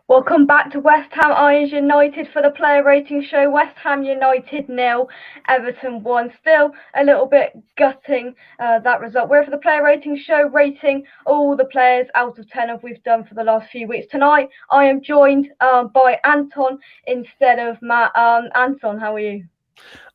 Welcome back to West Ham Irons United for the player rating show. West Ham United 0, Everton 1. Still a little bit gutting that result. We're for the player rating show, rating all the players out of 10 as we've done for the last few weeks. Tonight I am joined by Anton instead of Matt. Anton, how are you?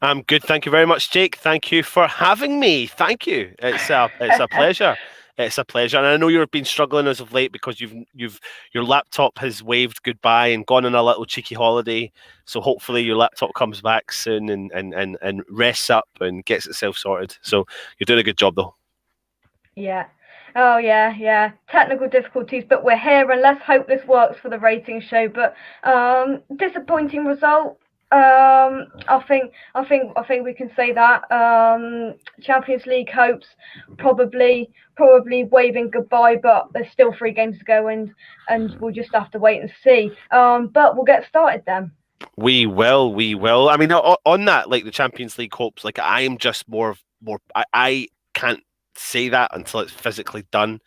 I'm good, thank you very much, Jake. Thank you for having me. Thank you. It's a pleasure. It's a pleasure, and I know you've been struggling as of late because your laptop has waved goodbye and gone on a little cheeky holiday. So hopefully your laptop comes back soon and rests up and gets itself sorted. So you're doing a good job, though. Yeah. Oh yeah. Technical difficulties, but we're here, and let's hope this works for the rating show. But disappointing result. I think we can say that. Champions League hopes probably waving goodbye, but there's still 3 games to go, and we'll just have to wait and see. But we'll get started then. We will. I mean, on that, like the Champions League hopes, like I am just more. I can't say that until it's physically done.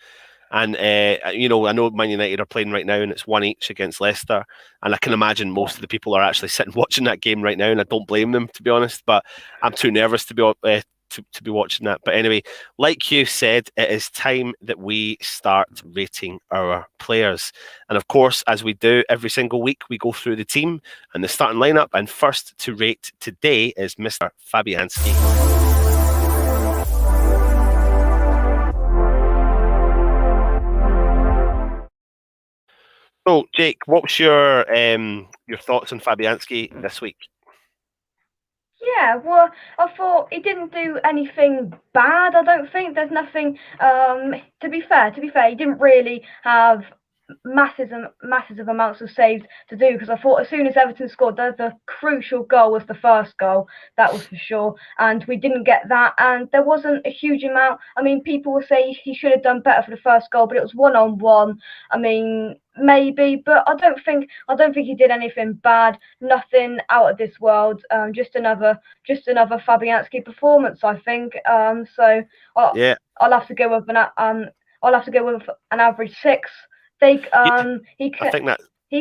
And, I know Man United are playing right now and it's 1 each against Leicester. And I can imagine most of the people are actually sitting watching that game right now. And I don't blame them, to be honest. But I'm too nervous to be watching that. But anyway, like you said, it is time that we start rating our players. And of course, as we do every single week, we go through the team and the starting lineup. And first to rate today is Mr. Fabianski. So, Jake, what's your thoughts on Fabianski this week? Yeah, well, I thought he didn't do anything bad. I don't think there's nothing. To be fair, he didn't really have massive amounts of saves to do, because I thought as soon as Everton scored, the crucial goal was the first goal, that was for sure, and we didn't get that, and there wasn't a huge amount. I mean, people will say he should have done better for the first goal, but it was 1-on-1. I mean, maybe, but I don't think he did anything bad, nothing out of this world. Just another Fabianski performance, I think. So I'll have to go with an average 6. He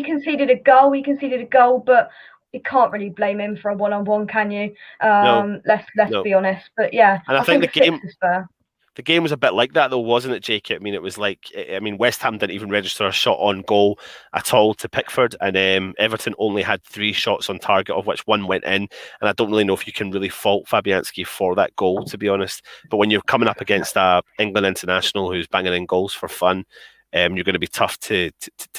conceded a goal, but you can't really blame him for a 1-on-1, can you? Let's be honest. But yeah, and I think the game is fair. The game was a bit like that, though, wasn't it, Jake? I mean, it was like, West Ham didn't even register a shot on goal at all to Pickford, and Everton only had 3 shots on target, of which 1 went in. And I don't really know if you can really fault Fabianski for that goal, to be honest. But when you're coming up against a England international who's banging in goals for fun, you're going to be tough to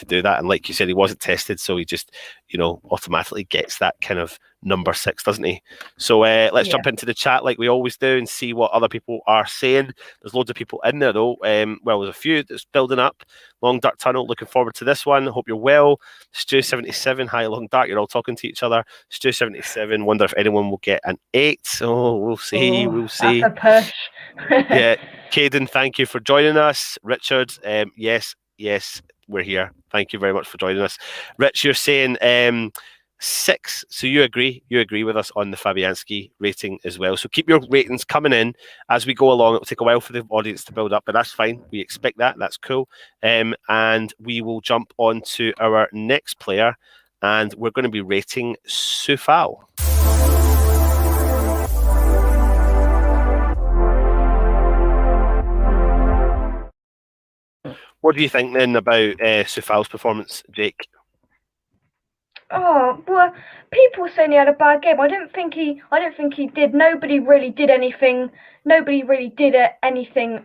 do that. And like you said, he wasn't tested, so he just, automatically gets that kind of number 6, doesn't he? So let's jump into the chat like we always do and see what other people are saying. There's loads of people in there, though. Well, there's a few that's building up. Long Dark Tunnel, looking forward to this one. Hope you're well. Stu77, hi, Long Dark. You're all talking to each other. Stu77, wonder if anyone will get an 8. Oh, we'll see. We'll see. That's a push. Yeah. Caden, thank you for joining us. Richard, yes, we're here. Thank you very much for joining us. Rich, you're saying 6, so you agree with us on the Fabianski rating as well. So keep your ratings coming in as we go along. It'll take a while for the audience to build up, but that's fine. We expect that. That's cool. And we will jump on to our next player, and we're going to be rating Coufal. What do you think then about Coufal's performance, Jake? Oh, well, people were saying he had a bad game. I don't think he did. Nobody really did anything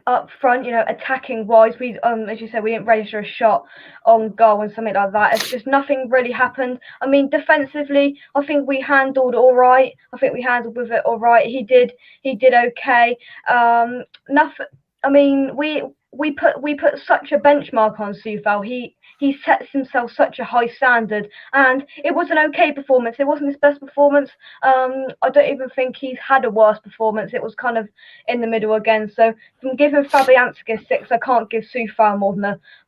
up front, attacking wise. We, as you said, we didn't register a shot on goal and something like that. It's just nothing really happened. I mean, defensively, I think we handled all right. With it all right. He did okay. Nothing. I mean, we put such a benchmark on Coufal. He sets himself such a high standard, and it was an okay performance. It wasn't his best performance. I don't even think he's had a worse performance. It was kind of in the middle again. So from giving Fabianski a 6, I can't give Coufal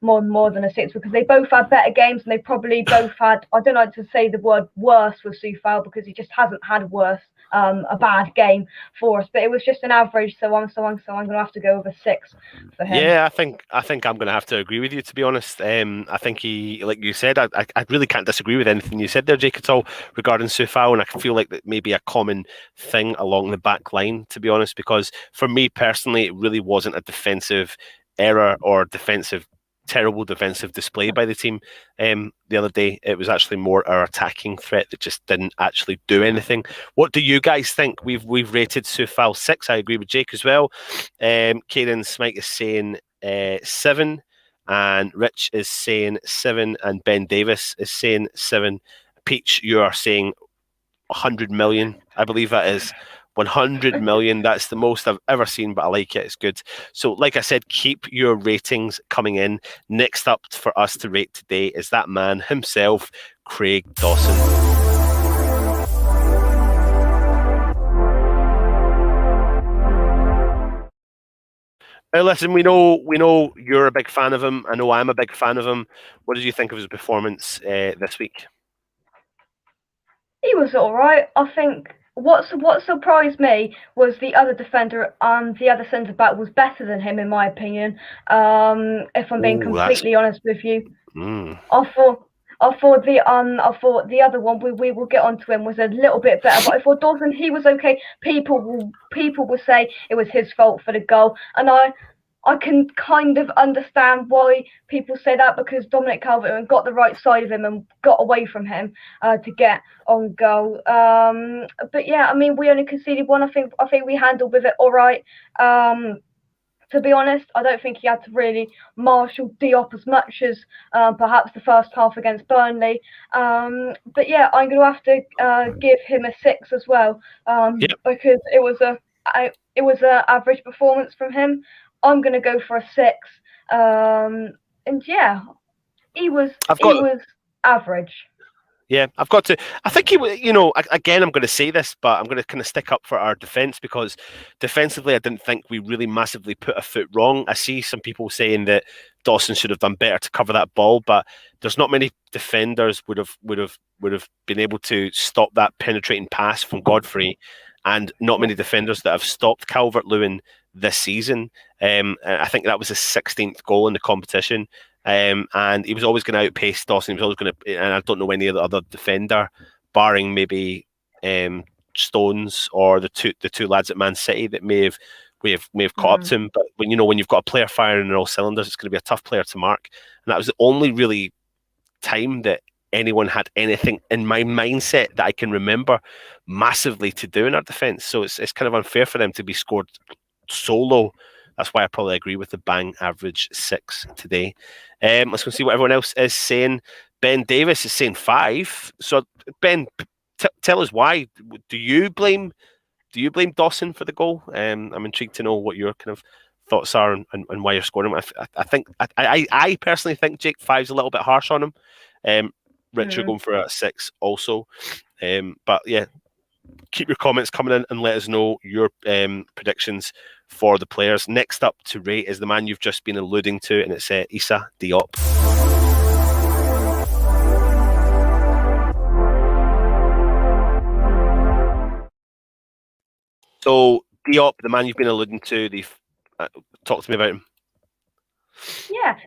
more than a 6, because they both had better games, and they probably both had, I don't like to say the word worse with Coufal, because he just hasn't had a bad game for us, but it was just an average. So I'm going to have to go with a 6 for him. Yeah, I think I'm going to have to agree with you, to be honest. I think he, like you said, I really can't disagree with anything you said there, Jake, at all regarding Coufal, and I feel like that may be a common thing along the back line, to be honest, because for me personally, it really wasn't a defensive error or terrible defensive display by the team the other day. It was actually more our attacking threat that just didn't actually do anything. What do you guys think? We've rated Coufal 6. I agree with Jake as well. Kieran Smike is saying 7, and Rich is saying 7, and Ben Davis is saying 7. Peach, you are saying 100 million. I believe that is 100 million. That's the most I've ever seen, but I like it. It's good. So, like I said, keep your ratings coming in. Next up for us to rate today is that man himself, Craig Dawson. Now, listen, we know you're a big fan of him. I know I'm a big fan of him. What did you think of his performance this week? He was all right. I think what surprised me was the other defender, the other centre back was better than him in my opinion. If I'm being completely honest with you, I thought the other one we will get onto him was a little bit better, but I thought Dawson, he was okay. People will say it was his fault for the goal, and I can kind of understand why people say that, because Dominic Calvert-Lewin got the right side of him and got away from him to get on goal. But yeah, I mean, we only conceded one. I think we handled with it all right. To be honest, I don't think he had to really marshal Diop as much as perhaps the first half against Burnley. But yeah, I'm going to have to give him a 6 as well, because it was a average performance from him. I'm going to go for a 6. And yeah, he was average. Yeah, I've got to. I think he, again, I'm going to say this, but I'm going to kind of stick up for our defence, because defensively, I didn't think we really massively put a foot wrong. I see some people saying that Dawson should have done better to cover that ball, but there's not many defenders would have been able to stop that penetrating pass from Godfrey, and not many defenders that have stopped Calvert-Lewin this season. I think that was his 16th goal in the competition. And he was always going to outpace Dawson. He was always going to, and I don't know any other defender, barring maybe Stones or the two lads at Man City that may have caught up to him. But when you've got a player firing on all cylinders, it's going to be a tough player to mark. And that was the only really time that anyone had anything in my mindset that I can remember massively to do in our defence. So it's kind of unfair for them to be scored so low. That's why I probably agree with the bang average 6 today. Let's go see what everyone else is saying. Ben Davis is saying 5. So Ben, tell us why. Do you blame Dawson for the goal? I'm intrigued to know what your kind of thoughts are and why you're scoring him. I personally think Jake 5's a little bit harsh on him. Rich, you're going for a 6 also. But yeah, keep your comments coming in and let us know your predictions for the players. Next up to rate is the man you've just been alluding to, and it's Issa Diop. So Diop, the man you've been alluding to, talk to me about him. Yeah,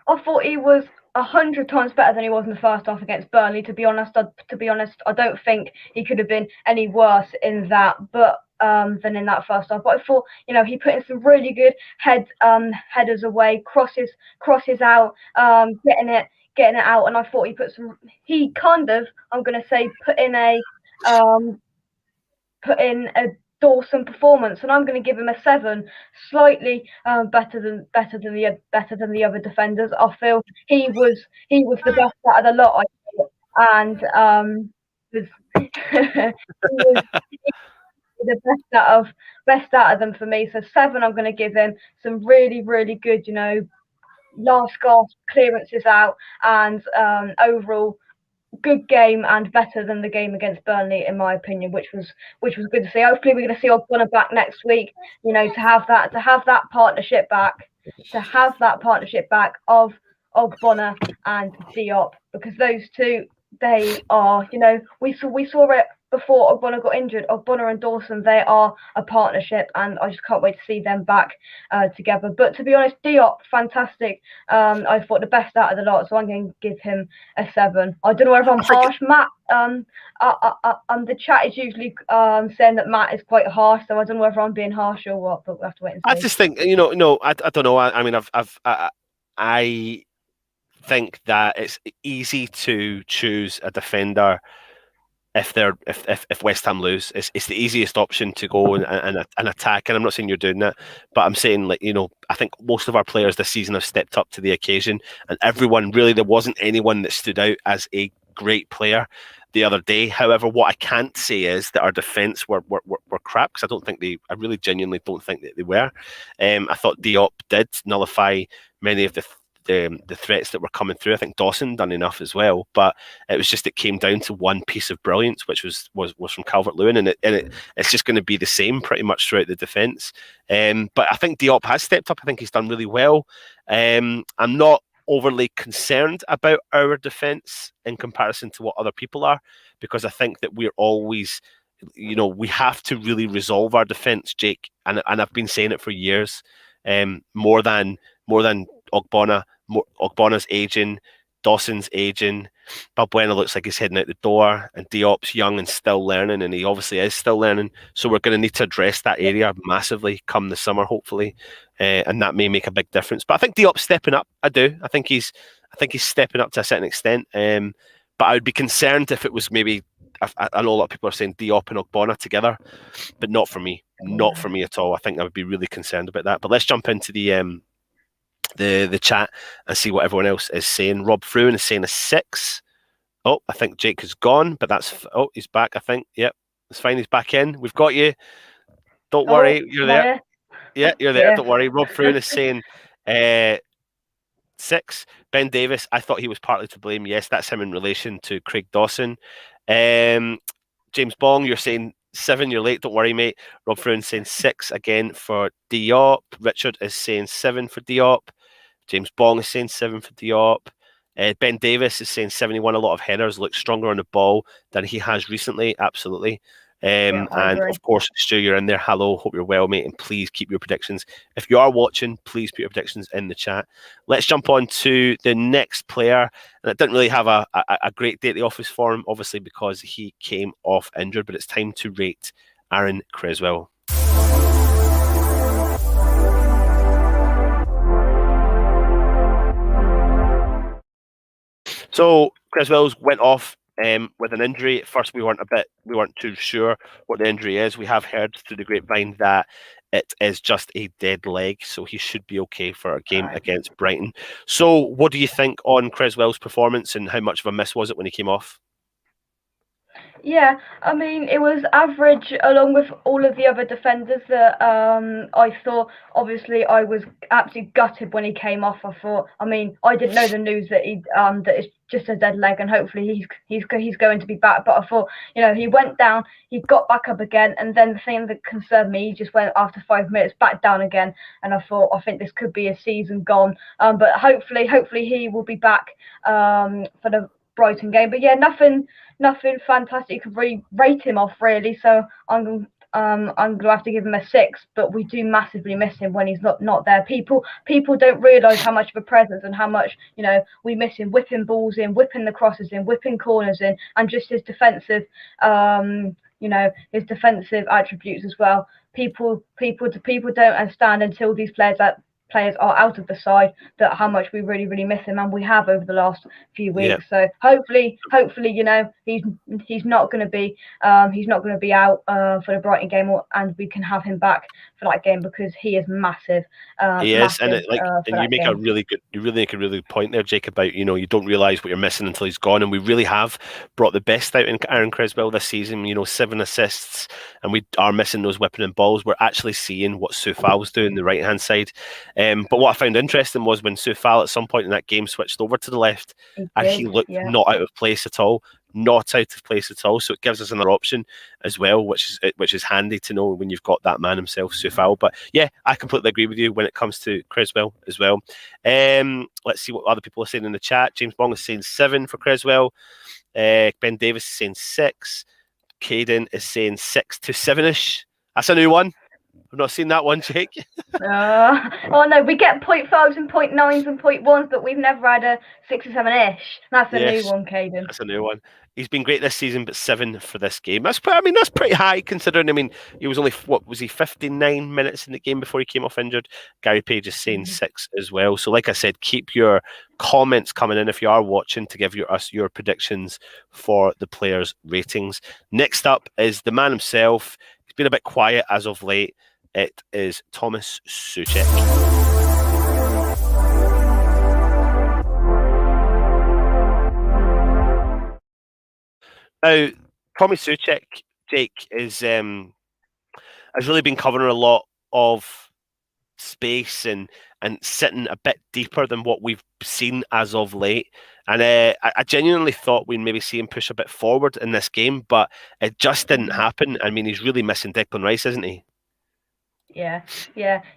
I thought he was 100 times better than he was in the first half against Burnley. To be honest, I don't think he could have been any worse in that, than in that first half. But I thought, he put in some really good headers away, crosses out, getting it out, and I thought he kind of, I'm going to say, put in a Dawson performance, and I'm going to give him a 7, slightly better than the other defenders. I feel he was the best out of the lot, and he was the best out of them for me. So 7, I'm going to give him. Some really, really good, last gasp clearances out, and overall good game, and better than the game against Burnley in my opinion, which was good to see. Hopefully we're going to see Ogbonna back next week, to have that partnership back of Ogbonna and Diop, because those two, they are, we saw it before Ogbonna got injured, Ogbonna and Dawson, they are a partnership, and I just can't wait to see them back together. But to be honest, Diop, fantastic. I thought the best out of the lot, so I'm going to give him a 7. I don't know if I'm harsh, Matt. The chat is usually saying that Matt is quite harsh, so I don't know whether I'm being harsh or what, but we'll have to wait and see. I just think, no, I don't know. I mean, I think that it's easy to choose a defender if West Ham lose. It's the easiest option to go and attack. And I'm not saying you're doing that, but I'm saying, like, I think most of our players this season have stepped up to the occasion, and everyone really, there wasn't anyone that stood out as a great player the other day. However, what I can't say is that our defence were crap, because I really genuinely don't think that they were. I thought Diop did nullify many of the threats that were coming through. I think Dawson done enough as well, but it came down to one piece of brilliance, which was from Calvert-Lewin, and it's just going to be the same pretty much throughout the defence. But I think Diop has stepped up. I think he's done really well. I'm not overly concerned about our defence in comparison to what other people are, because I think that we're always, we have to really resolve our defence, Jake, and I've been saying it for years. More than Ogbonna. Ogbonna's aging, Dawson's aging, Balbuena looks like he's heading out the door, and Diop's young and still learning, and he obviously is still learning. So we're going to need to address that area massively come the summer, hopefully, and that may make a big difference. But I think Diop's stepping up. I do. I think he's stepping up to a certain extent. But I would be concerned if it was maybe. I know a lot of people are saying Diop and Ogbonna together, but not for me. Not for me at all. I think I would be really concerned about that. But let's jump into the chat and see what everyone else is saying. Rob Fruin is saying a 6. Oh, I think Jake is gone, but he's back, I think. Yep, it's fine. He's back in. We've got you. Don't worry, you're there. Yeah, you're there. Yeah. Don't worry. Rob Fruin is saying 6. Ben Davis, I thought he was partly to blame. Yes, that's him in relation to Craig Dawson. James Bong, you're saying 7. You're late. Don't worry, mate. Rob Fruin saying 6 again for Diop. Richard is saying 7 for Diop. James Bong is saying 7 for Diop. Ben Davis is saying 71. A lot of headers, looks stronger on the ball than he has recently. Absolutely. And of course, Stu, you're in there. Hello, hope you're well, mate. And please keep your predictions. If you are watching, please put your predictions in the chat. Let's jump on to the next player. And it didn't really have a great day at the office for him, obviously, because he came off injured. But it's time to rate Aaron Cresswell. So Cresswell's went off with an injury. At first, we weren't too sure what the injury is. We have heard through the grapevine that it is just a dead leg, so he should be okay for a game against Brighton. So, what do you think on Cresswell's performance, and how much of a miss was it when he came off? Yeah, I mean, it was average along with all of the other defenders that I saw. Obviously, I was absolutely gutted when he came off. I didn't know the news that that it's just a dead leg, and hopefully he's going to be back. But I thought, he went down, he got back up again, and then the thing that concerned me, he just went after 5 minutes back down again, and I think this could be a season gone. But hopefully he will be back for the Brighton game. But yeah, nothing fantastic. You could really rate him off, really. So I'm gonna have to give him a 6. But we do massively miss him when he's not there. People don't realise how much of a presence and how much we miss him, whipping balls in, whipping the crosses in, whipping corners in, and just his defensive his defensive attributes as well. People don't understand until these players are out of the side that how much we really, really miss him, and we have over the last few weeks. Yeah. So hopefully, he's not going to be out for the Brighton game, and we can have him back for that game, because he is massive. He is, and you make a really good point there, Jake, about you don't realise what you're missing until he's gone, and we really have brought the best out in Aaron Cresswell this season. 7 assists, and we are missing those whipping in balls. We're actually seeing what Coufal's doing the right hand side. But what I found interesting was when Coufal at some point in that game switched over to the left, and he looked not out of place at all. Not out of place at all. So it gives us another option as well, which is handy to know when you've got that man himself, Coufal. But yeah, I completely agree with you when it comes to Cresswell as well. Let's see what other people are saying in the chat. James Bong is saying 7 for Cresswell. Ben Davis is saying 6. Caden is saying 6 to 7-ish. That's a new one. I've not seen that one, Jake. Oh no, we get 0.5s and 0.9s and 0.1s, but we've never had a 6 or 7-ish. That's a new one, Caden. That's a new one. He's been great this season, but 7 for this game. That's pretty high considering. I mean, he was only 59 minutes in the game before he came off injured. Gary Page is saying 6 as well. So, like I said, keep your comments coming in if you are watching to give us your predictions for the players' ratings. Next up is the man himself. He's been a bit quiet as of late. It is Tomas Soucek. Now, Tommy Soucek, Jake, has really been covering a lot of space and sitting a bit deeper than what we've seen as of late. And I genuinely thought we'd maybe see him push a bit forward in this game, but it just didn't happen. I mean, he's really missing Declan Rice, isn't he? Yeah.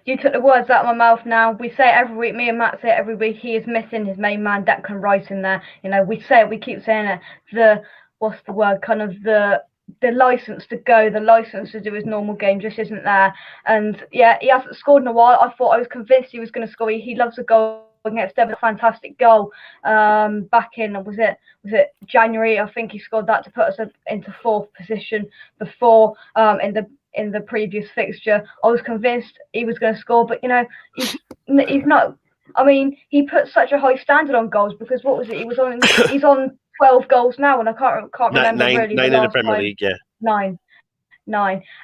You took the words out of my mouth now. We say it every week. Me and Matt say it every week. He is missing his main man, Declan Rice, in there. You know, we say it. We keep saying it. What's the word? Kind of the license to go, the license to do his normal game just isn't there. And yeah, he hasn't scored in a while. I was convinced he was going to score. He loves a goal against Everton. A fantastic goal back in was it January? I think he scored that to put us into 4th position before in the previous fixture. I was convinced he was going to score, but you know, he's not. I mean, he put such a high standard on goals because what was it? He's on 12 goals now, and I can't remember really. 9 in the Premier League, yeah. 9.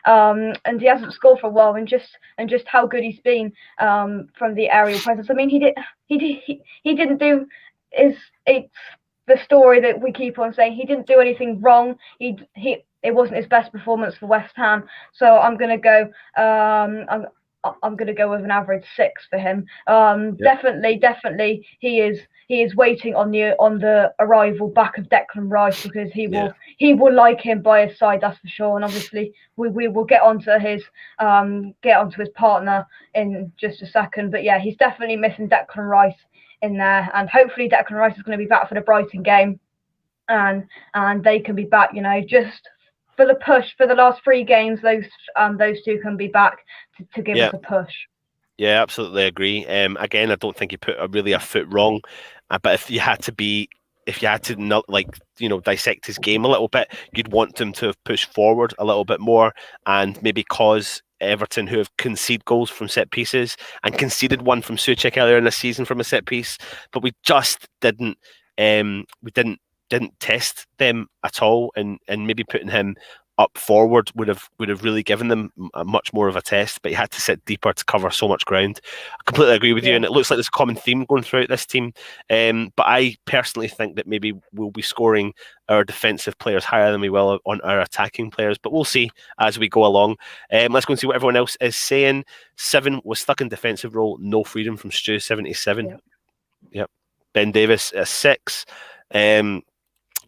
And he hasn't scored for a while, and just how good he's been from the aerial presence. I mean, he didn't do it's the story that we keep on saying. He didn't do anything wrong. It wasn't his best performance for West Ham, so I'm gonna go. I'm going to go with an average 6 for him. Definitely, he is waiting on the arrival back of Declan Rice because he will like him by his side, that's for sure. And obviously, we will get onto his partner in just a second. But yeah, he's definitely missing Declan Rice in there, and hopefully Declan Rice is going to be back for the Brighton game, and they can be back. You know, just for the push for the last 3 games, those two can be back to give us a push. Yeah, absolutely agree. Again, I don't think he put a foot wrong, but if you had to not dissect his game a little bit, you'd want him to have pushed forward a little bit more and maybe cause Everton, who have conceded goals from set pieces and conceded one from Soucek earlier in the season from a set piece, but we just didn't test them at all, and maybe putting him up forward would have really given them a much more of a test, but he had to sit deeper to cover so much ground. I completely agree with you, and it looks like there's a common theme going throughout this team, but I personally think that maybe we'll be scoring our defensive players higher than we will on our attacking players, but we'll see as we go along. Let's go and see what everyone else is saying. 7 was stuck in defensive role, no freedom from Stu. 77. Yep. Ben Davis a 6.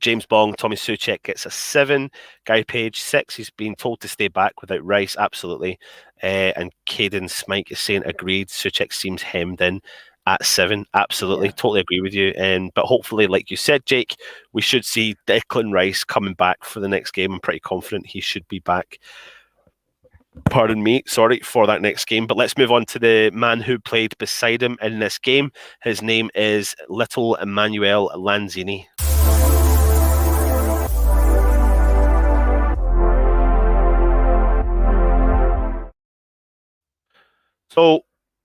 James Bong, Tommy Soucek gets a 7. Guy Page 6. He's been told to stay back without Rice, absolutely. And Caden Smike is saying agreed. Soucek seems hemmed in at 7. Absolutely, totally agree with you. But hopefully, like you said, Jake, we should see Declan Rice coming back for the next game. I'm pretty confident he should be back. Pardon me, sorry, for that next game. But let's move on to the man who played beside him in this game. His name is Little Manuel Lanzini. So,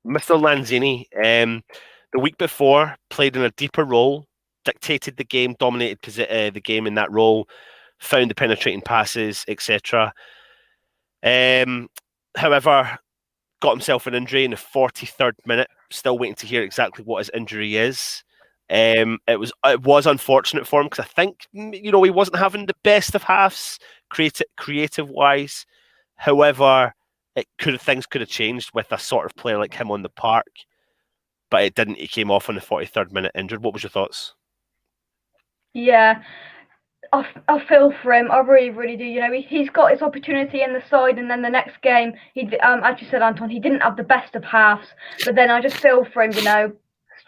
Mr. Lanzini, the week before, played in a deeper role, dictated the game, dominated the game in that role, found the penetrating passes, etc. However, got himself an injury in the 43rd minute. Still waiting to hear exactly what his injury is. It was unfortunate for him because I think he wasn't having the best of halves creative wise. However, things could have changed with a sort of player like him on the park, but it didn't. He came off on the 43rd minute injured. What was your thoughts? Yeah, I feel for him. I really, really do. You know, he's got his opportunity in the side, and then the next game, as you said, Anton, he didn't have the best of halves. But then I just feel for him. You know,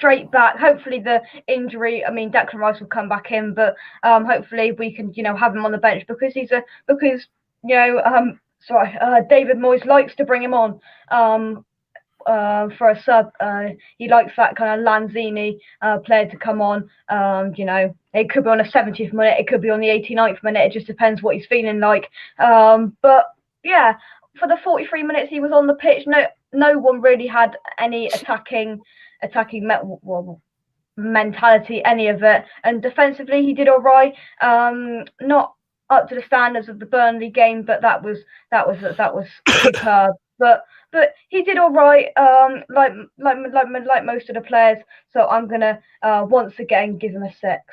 straight back. Hopefully the injury, I mean, Declan Rice will come back in, but hopefully we can, have him on the bench because David Moyes likes to bring him on for a sub. He likes that kind of Lanzini player to come on. It could be on the 70th minute, it could be on the 89th minute. It just depends what he's feeling like. But yeah, for the 43 minutes he was on the pitch, no one really had any attacking mentality, any of it. And defensively, he did all right. Not up to the standards of the Burnley game, but that was superb. But he did all right, like most of the players. So I'm gonna once again give him a 6.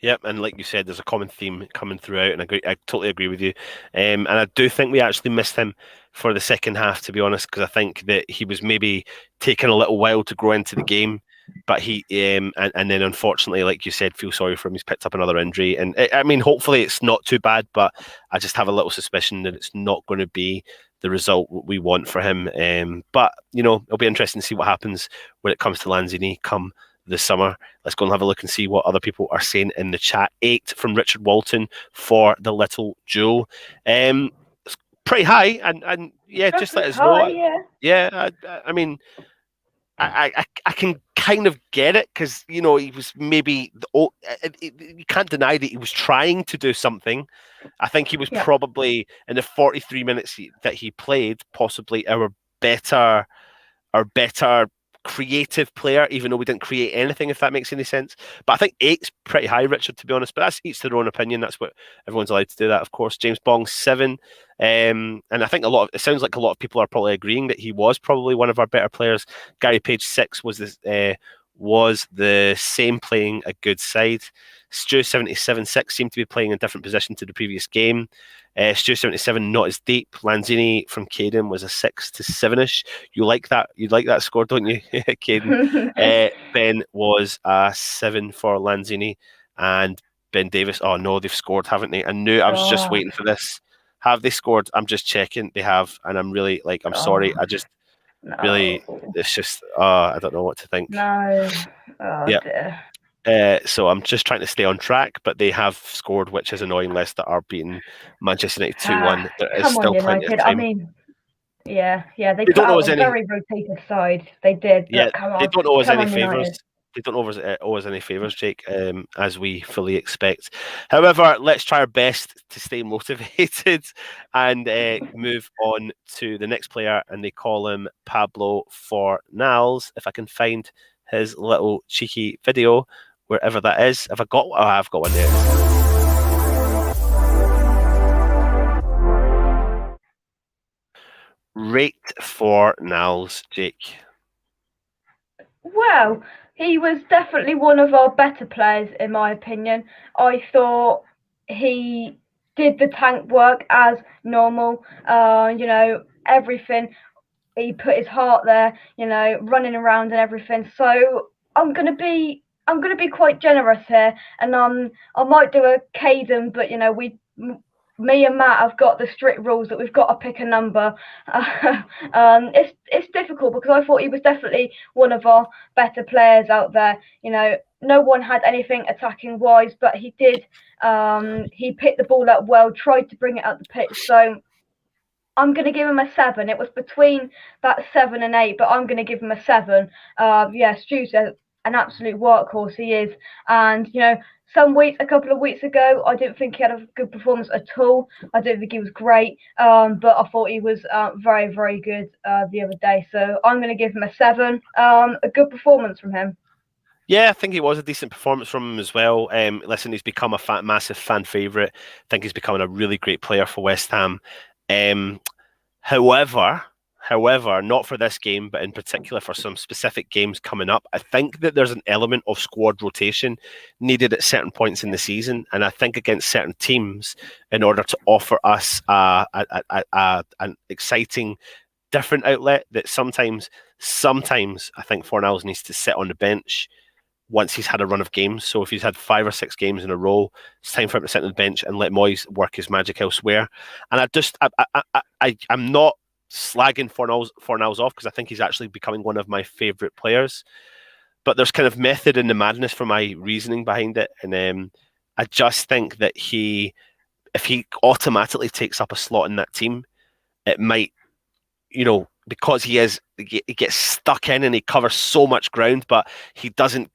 Yep, and like you said, there's a common theme coming throughout, and I totally agree with you. And I do think we actually missed him for the second half, to be honest, because I think that he was maybe taking a little while to grow into the game. But he and then unfortunately, like you said, feel sorry for him. He's picked up another injury, and I mean, hopefully it's not too bad. But I just have a little suspicion that it's not going to be the result we want for him. But it'll be interesting to see what happens when it comes to Lanzini come this summer. Let's go and have a look and see what other people are saying in the chat. 8 from Richard Walton for the little Joe. It's pretty high, and yeah, just let us know. Yeah, I mean, I can kind of get it because he was maybe you can't deny that he was trying to do something. I think he was probably in the 43 minutes that he played, possibly our better creative player, even though we didn't create anything, if that makes any sense. But I think 8's pretty high, Richard, to be honest. But that's each their own opinion. That's what everyone's allowed to do that, of course. James Bong 7. And I think it sounds like a lot of people are probably agreeing that he was probably one of our better players. Gary Page 6 was the same, playing a good side. Stu 77-6 seemed to be playing a different position to the previous game. Stu 77 not as deep. Lanzini from Caden was a 6 to 7ish. You like that? You'd like that score, don't you, Caden? Ben was a 7 for Lanzini, and Ben Davis. Oh no, they've scored, haven't they? I knew. I was just waiting for this. Have they scored? I'm just checking. They have, and I'm really I'm sorry. I just really, it's just I don't know what to think. No. Yeah. Dear. So I'm just trying to stay on track, but they have scored, which is annoying. Leicester are beating Manchester United 2-1. There is still plenty of time. I mean, they put out a very rotated side. They did. Yeah, they don't owe us any favours. They don't owe us any favours, Jake, as we fully expect. However, let's try our best to stay motivated and move on to the next player, and they call him Pablo Fornals. If I can find his little cheeky video, wherever that is. I've got one there. Rate Fornals, Jake. Well, he was definitely one of our better players, in my opinion. I thought he did the tank work as normal. Everything. He put his heart there, running around and everything. So I'm gonna be quite generous here, and I might do a Caden, but me and Matt have got the strict rules that we've got to pick a number. It's difficult because I thought he was definitely one of our better players out there. No one had anything attacking wise, but he did. He picked the ball up well, tried to bring it up the pitch. So I'm going to give him a 7. It was between that 7 and 8, but I'm going to give him a 7. Stu's an absolute workhorse, he is. And, a couple of weeks ago, I didn't think he had a good performance at all. I didn't think he was great, but I thought he was very, very good the other day. So I'm going to give him a 7. A good performance from him. Yeah, I think it was a decent performance from him as well. Listen, he's become a massive fan favourite. I think he's becoming a really great player for West Ham. However, not for this game, but in particular for some specific games coming up, I think that there's an element of squad rotation needed at certain points in the season, and I think against certain teams, in order to offer us an exciting, different outlet, that sometimes I think Fornals needs to sit on the bench once he's had a run of games. So if he's had 5 or 6 games in a row, it's time for him to sit on the bench and let Moyes work his magic elsewhere. And I'm not slagging Fornals off, because I think he's actually becoming one of my favourite players. but there's kind of method in the madness for my reasoning behind it. And I just think that if he automatically takes up a slot in that team, it might, because he gets stuck in and he covers so much ground, but he hasn't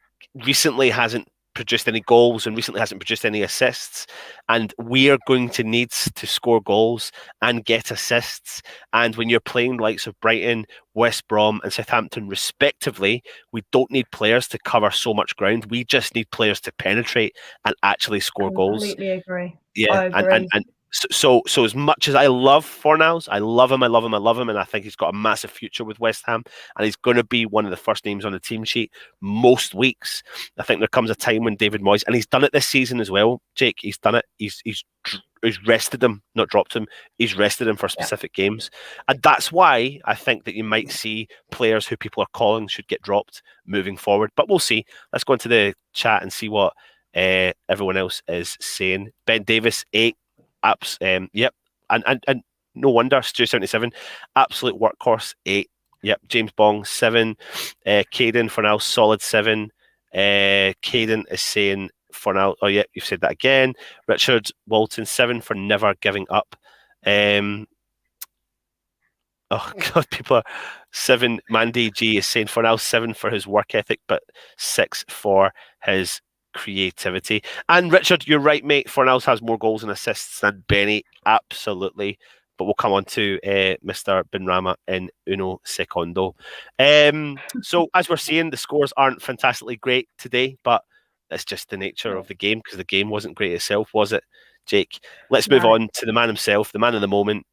produced any goals and recently hasn't produced any assists. And we are going to need to score goals and get assists. And when you're playing likes of Brighton, West Brom and Southampton respectively, we don't need players to cover so much ground. We just need players to penetrate and actually score goals. Completely agree. Yeah, I agree. And so as much as I love Fornals, I love him, and I think he's got a massive future with West Ham, and he's going to be one of the first names on the team sheet most weeks. I think there comes a time when David Moyes, and he's done it this season as well, Jake, he's done it. He's rested him, not dropped him. He's rested him for specific games. And that's why I think that you might see players who people are calling should get dropped moving forward. But we'll see. Let's go into the chat and see what everyone else is saying. Ben Davis, 8. Yep, and no wonder. Stu77, absolute workhorse, 8. Yep, James Bong, 7. Caden for now, solid 7. Caden is saying for now. Oh yeah, you've said that again. Richard Walton, 7 for never giving up. Oh God, people are 7. Mandy G is saying for now 7 for his work ethic, but 6 for his creativity. And Richard, you're right, mate. Fornals has more goals and assists than Benny, absolutely. But we'll come on to Mr. Benrahma in uno secondo. So as we're seeing, the scores aren't fantastically great today, but it's just the nature of the game, because the game wasn't great itself, was it, Jake? Let's move on to the man himself, the man of the moment,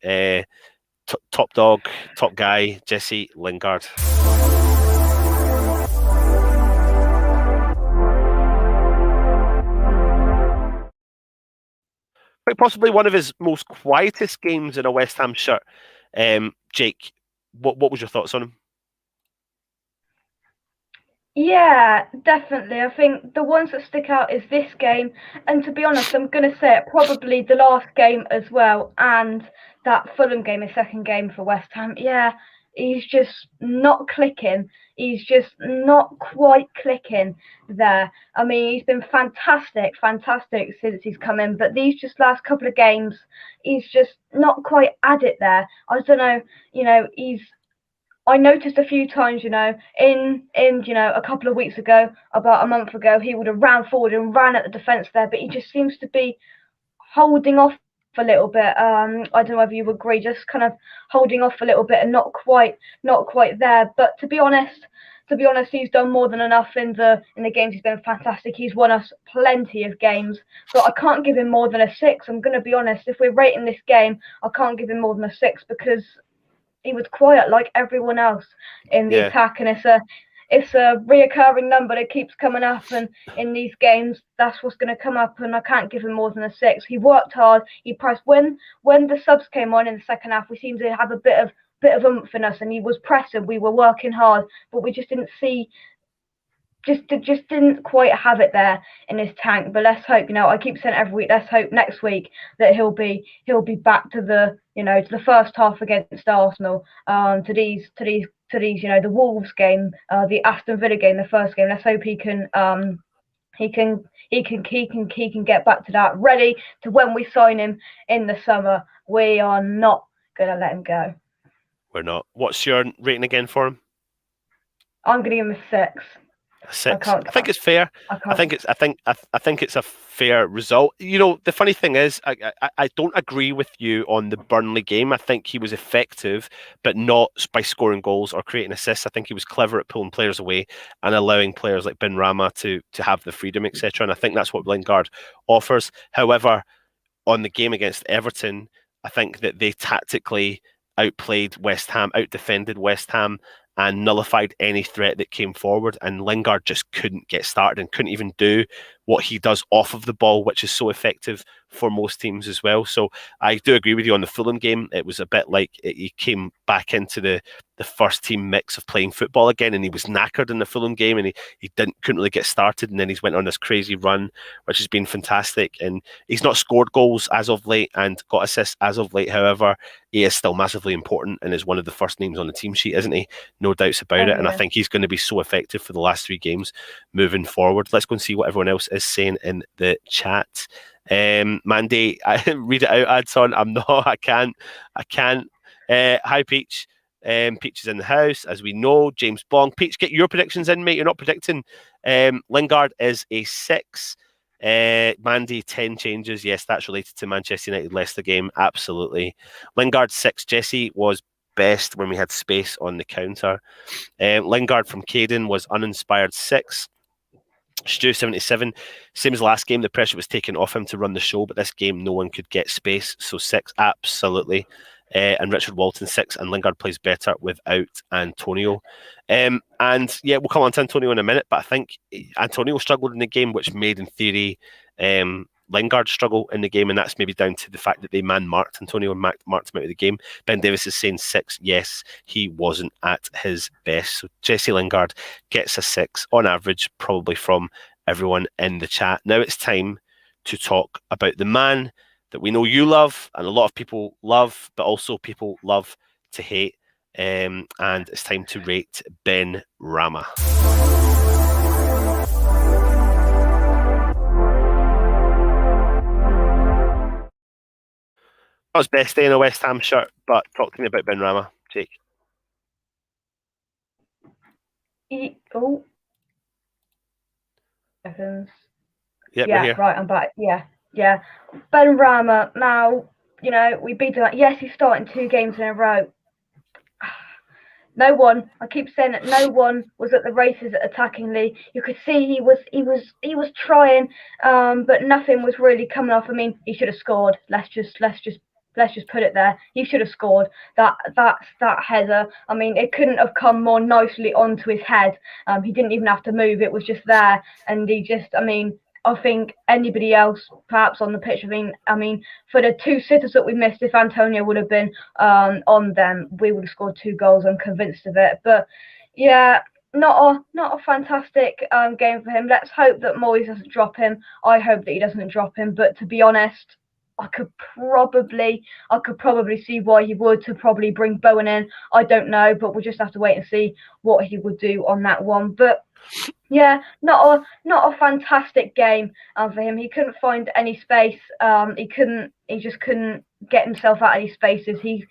top dog, top guy, Jesse Lingard. Quite possibly one of his most quietest games in a West Ham shirt. Jake, what was your thoughts on him? Yeah, definitely. I think the ones that stick out is this game, and to be honest, I'm going to say it, probably the last game as well, and that Fulham game, his second game for West Ham. Yeah, he's just not clicking. He's just not quite clicking there. I mean, he's been fantastic since he's come in, but these just last couple of games, he's just not quite at it there. I don't know, I noticed a few times, in a couple of weeks ago, about a month ago, he would have ran forward and ran at the defence there, but he just seems to be holding off a little bit. I don't know whether you agree, just kind of holding off a little bit and not quite there. But to be honest, he's done more than enough in the games. He's been fantastic. He's won us plenty of games, but I can't give him more than a 6. I'm going to be honest. If we're rating this game, I can't give him more than a 6 because he was quiet like everyone else in the attack, and it's a reoccurring number that keeps coming up, and in these games that's what's going to come up, and I can't give him more than a 6. He worked hard, he pressed. When the subs came on in the second half, we seemed to have a bit of oomph in us, and he was pressing, we were working hard, but we just didn't see, just didn't quite have it there in his tank. But let's hope, I keep saying every week, let's hope next week that he'll be back to the to the first half against Arsenal, to these the Wolves game, the Aston Villa game, the first game. Let's hope he can get back to that, ready to when we sign him in the summer. We are not gonna let him go. We're not. What's your rating again for him? I'm gonna give him a 6. 6. I think it's fair. I think it's a fair result. The funny thing is, I don't agree with you on the Burnley game. I think he was effective, but not by scoring goals or creating assists. I think he was clever at pulling players away and allowing players like Benrahma to have the freedom, etc. And I think that's what Lingard offers. However, on the game against Everton, I think that they tactically outplayed West Ham, outdefended West Ham, and nullified any threat that came forward, and Lingard just couldn't get started and couldn't even do what he does off of the ball, which is so effective for most teams as well. So I do agree with you on the Fulham game. It was a bit like he came back into the first team mix of playing football again, and he was knackered in the Fulham game, and he couldn't really get started, and then he's went on this crazy run, which has been fantastic. And he's not scored goals as of late and got assists as of late. However, he is still massively important and is one of the first names on the team sheet, isn't he? No doubts about it. And I think he's going to be so effective for the last 3 games moving forward. Let's go and see what everyone else is saying in the chat. Mandy, I read it out, Adson. I'm not. I can't. Hi, Peach. Peach is in the house, as we know. James Bong. Peach, get your predictions in, mate. You're not predicting. Lingard is a 6. Mandy, 10 changes. Yes, that's related to Manchester United Leicester game. Absolutely. Lingard 6. Jesse was best when we had space on the counter. Lingard from Caden was uninspired 6. Stu 77, same as last game, the pressure was taken off him to run the show, but this game no one could get space, so 6, absolutely. And Richard Walton 6, and Lingard plays better without Antonio. And yeah, we'll come on to Antonio in a minute, but I think Antonio struggled in the game, which made, in theory, Lingard struggle in the game, and that's maybe down to the fact that they man-marked Antonio and marked him out of the game. Ben Davis is saying 6. Yes, he wasn't at his best. So Jesse Lingard gets a 6 on average, probably from everyone in the chat. Now it's time to talk about the man that we know you love and a lot of people love, but also people love to hate. And it's time to rate Benrahma. Not his best day in a West Ham shirt, but talk to me about Benrahma, Jake. Oh. Seconds. Yep, we're here. Right, I'm back. Yeah. Benrahma, now, we beat him. Yes, he's starting 2 games in a row. No one, I keep saying that no one was at the races attackingly. You could see he was trying, but nothing was really coming off. I mean, he should have scored. Let's just put it there. He should have scored that header. I mean, it couldn't have come more nicely onto his head. He didn't even have to move. It was just there, and I think anybody else perhaps on the pitch, I mean, for the 2 sitters that we missed, if Antonio would have been on them, we would have scored 2 goals. I'm convinced of it. But yeah, not a fantastic game for him. Let's hope that Moyes doesn't drop him. I hope that he doesn't drop him. But to be honest, I could probably see why he would, to probably bring Bowen in. I don't know, but we'll just have to wait and see what he would do on that one. But yeah, not a fantastic game for him. He couldn't find any space. He just couldn't get himself out of these spaces. He's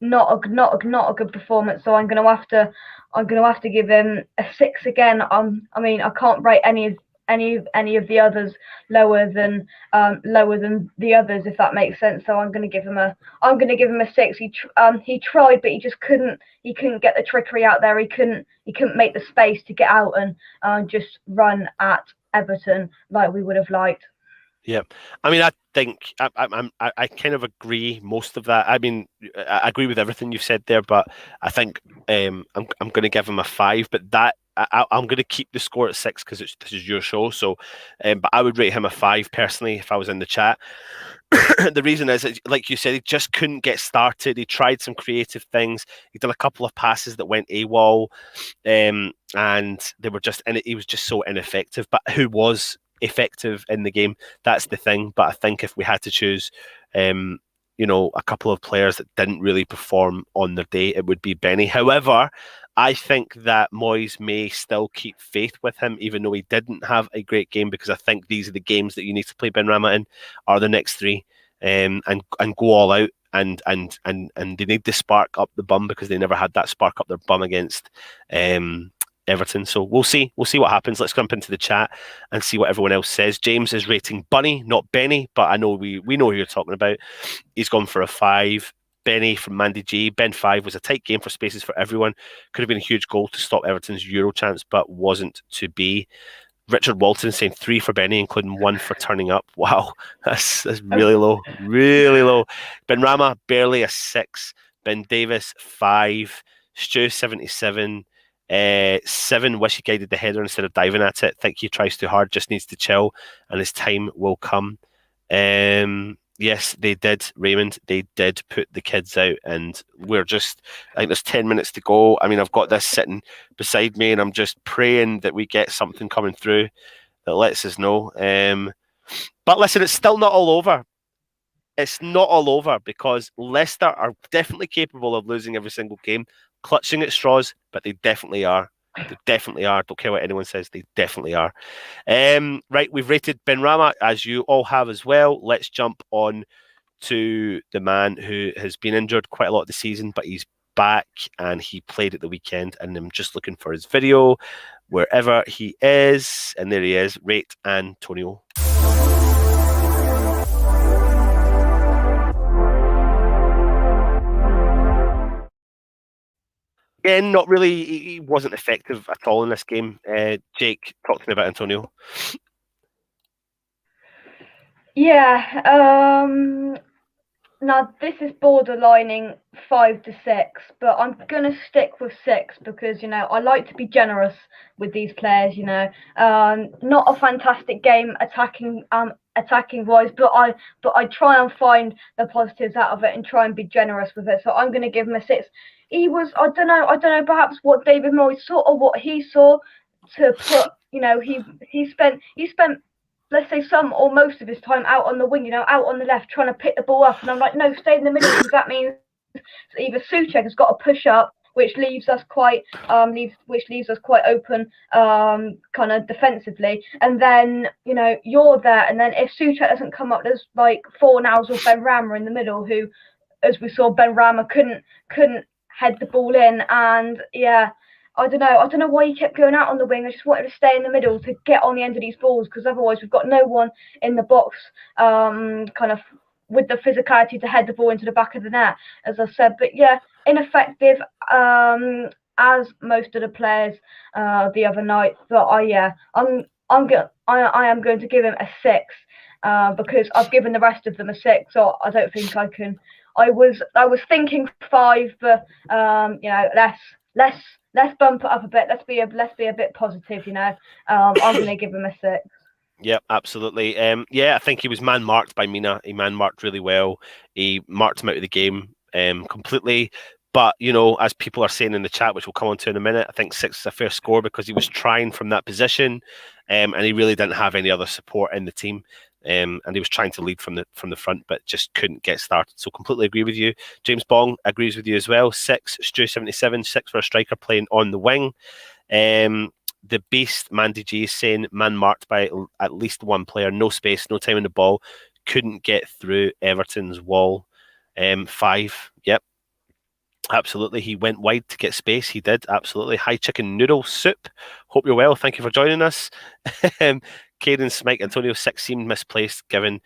not a good performance. So I'm gonna have to give him a 6 again. I mean, I can't rate any of the others lower than the others, if that makes sense. So I'm going to give him a 6. He tried, but he just couldn't get the trickery out there. He couldn't make the space to get out and just run at Everton like we would have liked. Yeah, I mean, I think I kind of agree most of that. I mean, I agree with everything you've said there, but I think I'm going to give him a 5. But that I'm going to keep the score at 6 because this is your show. So, but I would rate him a 5 personally if I was in the chat. The reason is, like you said, he just couldn't get started. He tried some creative things. He done a couple of passes that went AWOL, and they were just, and he was just so ineffective. But who was effective in the game? That's the thing. But I think if we had to choose, a couple of players that didn't really perform on their day, it would be Benny. However, I think that Moyes may still keep faith with him, even though he didn't have a great game, because I think these are the games that you need to play Benrahma in, are the next 3, and go all out, and they need to spark up the bum, because they never had that spark up their bum against Everton. So we'll see what happens. Let's jump into the chat and see what everyone else says. James is rating Bunny, not Benny, but I know we know who you're talking about. He's gone for a 5. Benny from Mandy G. Ben 5 was a tight game for spaces for everyone. Could have been a huge goal to stop Everton's Euro chance, but wasn't to be. Richard Walton saying 3 for Benny, including 1 for turning up. Wow, that's really low. Really low. Benrahma, barely a 6. Ben Davis, 5. Stu 77. 7, wish he guided the header instead of diving at it. Think he tries too hard, just needs to chill, and his time will come. Yes, they did, Raymond. They did put the kids out, and I think there's 10 minutes to go. I mean, I've got this sitting beside me, and I'm just praying that we get something coming through that lets us know. But listen, it's still not all over. It's not all over, because Leicester are definitely capable of losing every single game, clutching at straws, but they definitely are. They definitely are. Don't care what anyone says. They definitely are. Right, we've rated Benrahma, as you all have as well. Let's jump on to the man who has been injured quite a lot of the season, but he's back and he played at the weekend. And I'm just looking for his video wherever he is. And there he is. Rate Antonio. Again, not really. He wasn't effective at all in this game. Jake, talk to me about Antonio. Yeah. Now this is borderlining 5 to 6, but I'm gonna stick with 6 because I like to be generous with these players. Not a fantastic game attacking wise, but I try and find the positives out of it and try and be generous with it. So I'm gonna give him a 6. He was, I don't know, perhaps what David Moyes saw or what he saw to put. He spent let's say some or most of his time out on the wing, out on the left, trying to pick the ball up. And I'm like, no, stay in the middle, because that means either Soucek has got to push up, which leaves us quite open, kind of defensively. And then you're there, and then if Soucek doesn't come up, there's like Fornals or Benrahma in the middle, who, as we saw, Benrahma couldn't head the ball in, and yeah. I don't know why he kept going out on the wing. I just wanted to stay in the middle to get on the end of these balls, because otherwise we've got no one in the box, kind of with the physicality to head the ball into the back of the net, as I said. But yeah, ineffective, as most of the players the other night. But I am going to give him a 6, because I've given the rest of them a 6. So I don't think I can. I was thinking 5, but let's bump it up a bit. Let's be a bit positive. I'm going to give him a 6. Yeah, absolutely. I think he was man marked by Mina. He man marked really well. He marked him out of the game completely. But as people are saying in the chat, which we'll come on to in a minute, I think 6 is a fair score, because he was trying from that position, and he really didn't have any other support in the team. And he was trying to lead from the front, but just couldn't get started. So completely agree with you. James Bong agrees with you as well. 6, Stu77, 6 for a striker playing on the wing. The beast Mandy G is saying man marked by at least one player, no space, no time in the ball, couldn't get through Everton's wall. 5, yep. Absolutely, he went wide to get space. He did, absolutely. Hi, chicken noodle soup. Hope you're well. Thank you for joining us. Caden Smike, Antonio 6 seemed misplaced. Give him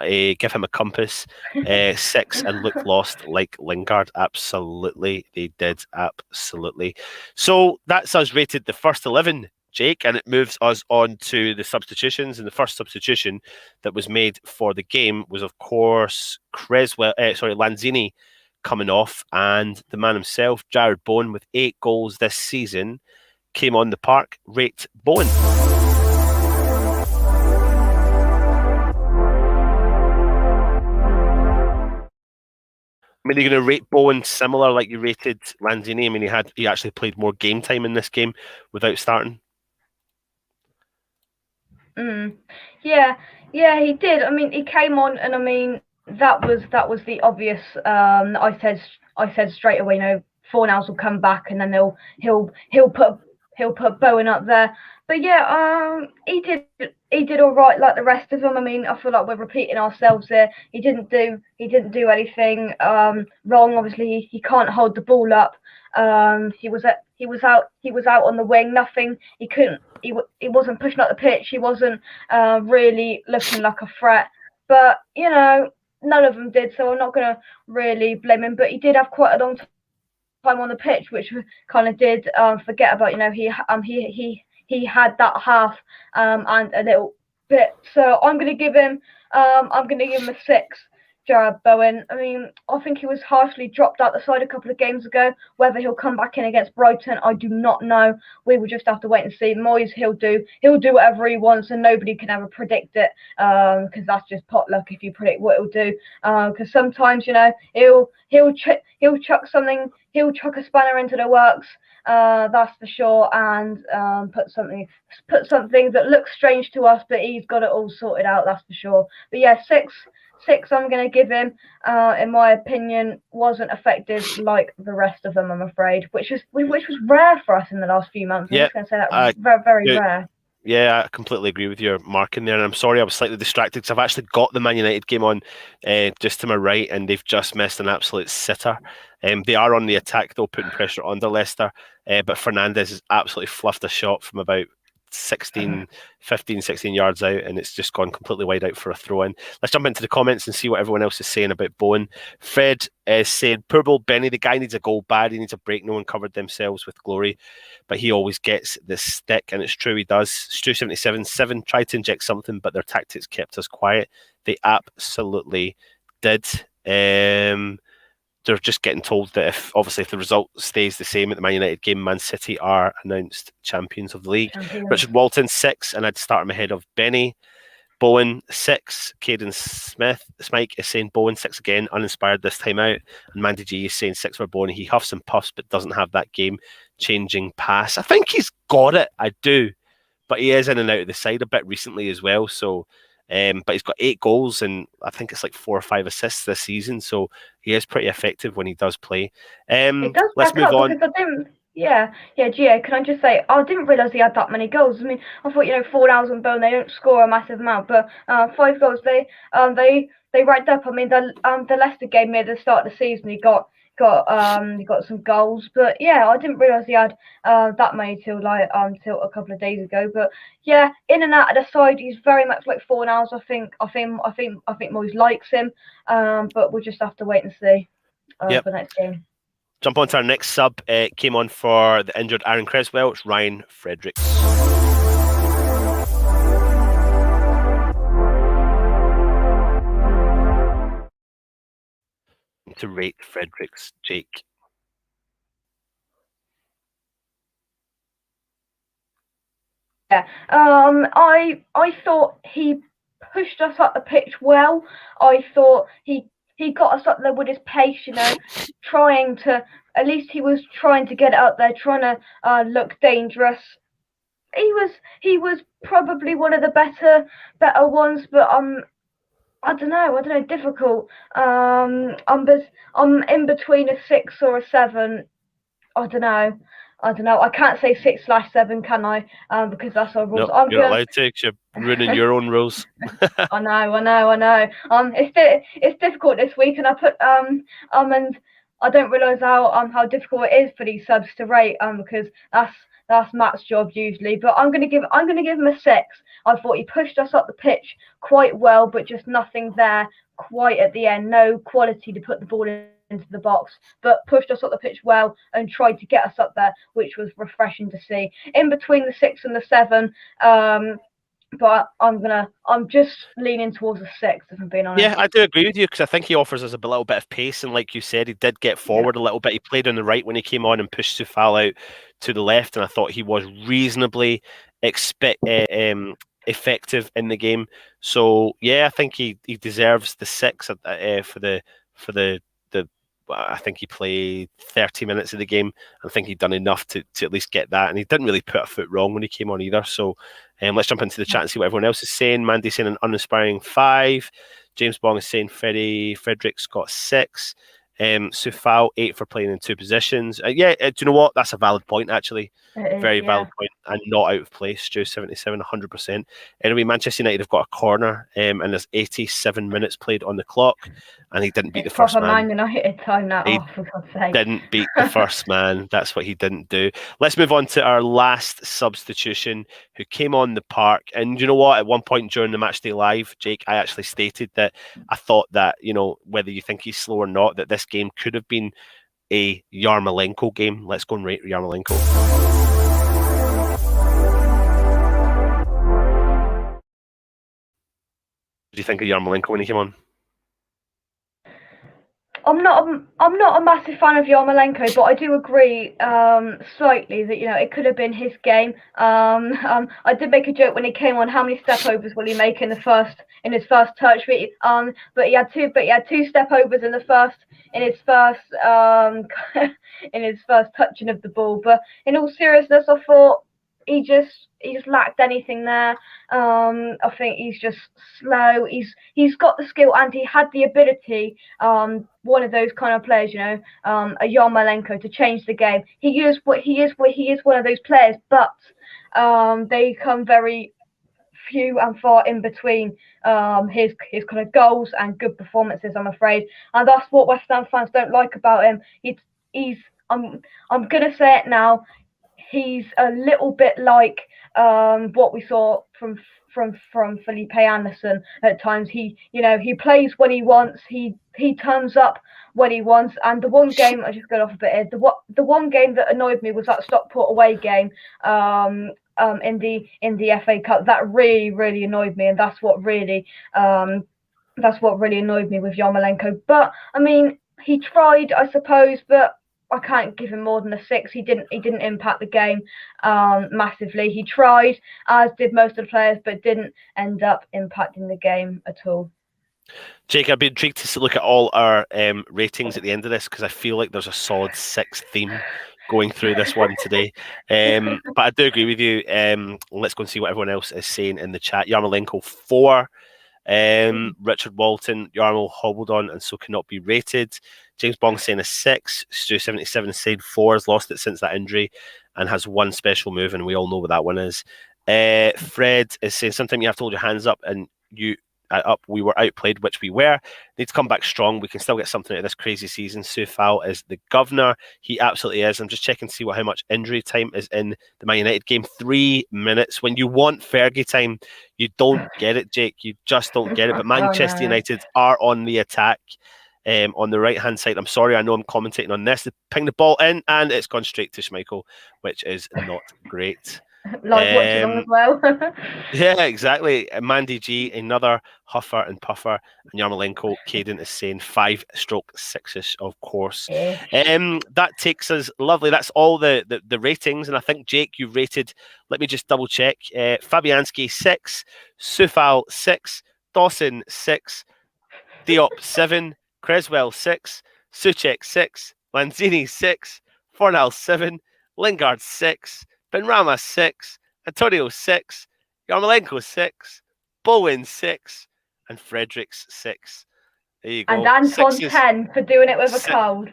a compass. 6 and looked lost like Lingard. Absolutely, they did. Absolutely. So that's us rated the first 11, Jake, and it moves us on to the substitutions. And the first substitution that was made for the game was, of course, Lanzini coming off, and the man himself, Jarrod Bowen, with 8 goals this season, came on the park. Rate Bowen. I mean, you're going to rate Bowen similar like you rated Lanzini? I mean, he actually played more game time in this game without starting. Yeah, he did. I mean, he came on, and I mean, that was the obvious. I said straight away, Fornals will come back, and then he'll put Bowen up there. But yeah, he did all right like the rest of them. I mean, I feel like we're repeating ourselves here. He didn't do anything wrong. Obviously, he can't hold the ball up. He was out on the wing. Nothing. He couldn't. He wasn't pushing up the pitch. He wasn't really looking like a threat. But none of them did. So I'm not going to really blame him. But he did have quite a long time on the pitch, which we kind of did forget about. He had that half and a little bit. So I'm going to give him a 6. Jarrod Bowen. I mean, I think he was harshly dropped out the side a couple of games ago. Whether he'll come back in against Brighton, I do not know. We will just have to wait and see. Moyes, he'll do whatever he wants, and nobody can ever predict it, because that's just potluck if you predict what he'll do. Because sometimes, he'll chuck something, he'll chuck a spanner into the works. That's for sure, and put something that looks strange to us, but he's got it all sorted out. That's for sure. But yeah, six I'm going to give him, in my opinion, wasn't effective like the rest of them, I'm afraid, which was rare for us in the last few months. I'm just going to say that very, very rare. Yeah, I completely agree with your marking there, and I'm sorry I was slightly distracted because I've actually got the Man United game on just to my right, and they've just missed an absolute sitter. They are on the attack though, putting pressure under Leicester, but Fernandes has absolutely fluffed a shot from about 15, 16 yards out, and it's just gone completely wide out for a throw-in. Let's jump into the comments and see what everyone else is saying about Bowen. Fred is saying, poor old Benny, the guy needs a goal bad, he needs a break, no one covered themselves with glory, but he always gets the stick, and it's true he does. Stu77 tried to inject something, but their tactics kept us quiet. They absolutely did. They're just getting told that if the result stays the same at the Man United game, Man City are announced champions of the league. Richard Walton, 6, and I'd start him ahead of Benny. Bowen, 6. Caden Smike is saying Bowen, 6 again, uninspired this time out. And Mandy G is saying 6 for Bowen. He huffs and puffs, but doesn't have that game-changing pass. I think he's got it, I do. But he is in and out of the side a bit recently as well, so... but he's got 8 goals and I think it's like 4 or 5 assists this season, so he is pretty effective when he does play. Let's move on. Gio, can I just say, I didn't realise he had that many goals. I mean, I thought, Fornals and Bowen, they don't score a massive amount, but 5 goals, they racked up. I mean, the Leicester game near the start of the season, he got some goals, but yeah, I didn't realise he had that many till a couple of days ago. But yeah, in and out of the side, he's very much like Fornals. I think Moyes likes him, but we'll just have to wait and see for the next game. Jump on to our next sub. Came on for the injured Aaron Cresswell. It's Ryan Fredericks. To rate Fredericks, Jake. Yeah, I thought he pushed us up the pitch well. I thought he got us up there with his pace, trying to, at least he was trying to get it up there, trying to look dangerous. He was probably one of the better ones, but I don't know, difficult. I'm in between a 6 or a 7. I don't know. I can't say 6/7, can I? Because that's our rules. No, you're not allowed to. You're ruining your own rules. I know. It's difficult this week, and I put and I don't realise how difficult it is for these subs to rate, because that's Matt's job usually. But I'm gonna give him a 6. I thought he pushed us up the pitch quite well, but just nothing there quite at the end. No quality to put the ball into the box, but pushed us up the pitch well and tried to get us up there, which was refreshing to see. In between the 6 and the 7, but I'm just leaning towards a 6, if I'm being honest. Yeah, I do agree with you, because I think he offers us a little bit of pace, and like you said, he did get forward a little bit. He played on the right when he came on and pushed Coufal out to the left, and I thought he was reasonably effective in the game. So yeah, I think he deserves the 6 for the. I think he played 30 minutes of the game. I think he'd done enough to at least get that, and he didn't really put a foot wrong when he came on either. So let's jump into the chat and see what everyone else is saying. Mandy saying an uninspiring 5. James Bong is saying Fredericks got 6. Coufal 8 for playing in 2 positions. Do you know what? That's a valid point, actually. Very valid point, and not out of place. Stu 77, 100%. Anyway, Manchester United have got a corner, and there's 87 minutes played on the clock, and he didn't beat the first man. United time now. He for God's sake. Didn't beat the first man. That's what he didn't do. Let's move on to our last substitution, who came on the park. And you know what? At one point during the Matchday Live, Jake, I actually stated that I thought that, whether you think he's slow or not, that this game could have been a Yarmolenko game. Let's go and rate Yarmolenko. What do you think of Yarmolenko when he came on? I'm not a massive fan of Yarmolenko, but I do agree slightly that it could have been his game. I did make a joke when he came on. How many step overs will he make in his first touch? But he had two step overs in his first in his first touching of the ball. But in all seriousness, I thought he just lacked anything there. I think he's just slow. He's got the skill and he had the ability. One of those kind of players, a Yarmolenko, to change the game. He is one of those players, but they come very few and far in between his kind of goals and good performances, I'm afraid, and that's what West Ham fans don't like about him. I'm gonna say it now. He's a little bit like what we saw from Felipe Anderson at times. He plays when he wants. He turns up when he wants. And the one game I just got off a bit here. The one game that annoyed me was that Stockport away game in the FA Cup. That really annoyed me, and that's what really annoyed me with Yarmolenko. But I mean, he tried, I suppose, but I can't give him more than a 6. He didn't impact the game massively. He tried, as did most of the players, but didn't end up impacting the game at all. Jake, I'd be intrigued to look at all our ratings at the end of this, because I feel like there's a solid 6 theme going through this one today. But I do agree with you. Let's go and see what everyone else is saying in the chat. Yarmolenko 4. Richard Walton, Yarmo hobbled on and so cannot be rated. James Bong saying a 6. Stu77 is saying 4, has lost it since that injury and has one special move, and we all know what that one is. Fred is saying sometimes you have to hold your hands up and we were outplayed, which we were. Need to come back strong. We can still get something out of this crazy season. Coufal is the governor. He absolutely is. I'm just checking to see how much injury time is in the Man United game. 3 minutes. When you want Fergie time, you don't get it, Jake. You just don't get it. But Manchester United are on the attack on the right-hand side. I'm sorry, I know I'm commentating on this. They ping the ball in and it's gone straight to Michail, which is not great. Like watching them as well. Yeah, exactly. Mandy G, another huffer and puffer, and Yarmolenko, Caden is saying 5/6ish, of course. That takes us lovely. That's all the ratings, and I think Jake, you rated. Let me just double check. Fabianski 6, Coufal 6, Dawson 6, Diop 7, Cresswell 6, Soucek 6, Lanzini 6, Fornals 7, Lingard 6. Benrahma 6, Antonio 6, Yarmolenko 6, Bowen 6, and Fredericks 6. There you go. And Anton 10 for doing it with a cold.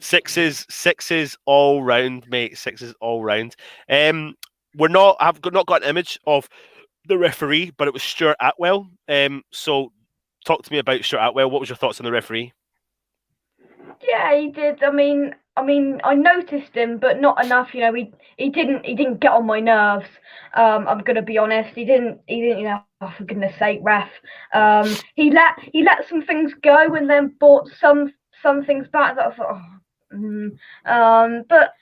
Sixes all round, mate. 6s all round. I've not got an image of the referee, but it was Stuart Atwell. So talk to me about Stuart Atwell. What was your thoughts on the referee? Yeah, he did. I mean, I noticed him, but not enough. He didn't get on my nerves. I'm gonna be honest. He didn't. Oh, for goodness sake, ref. He let some things go and then brought some things back that I thought. But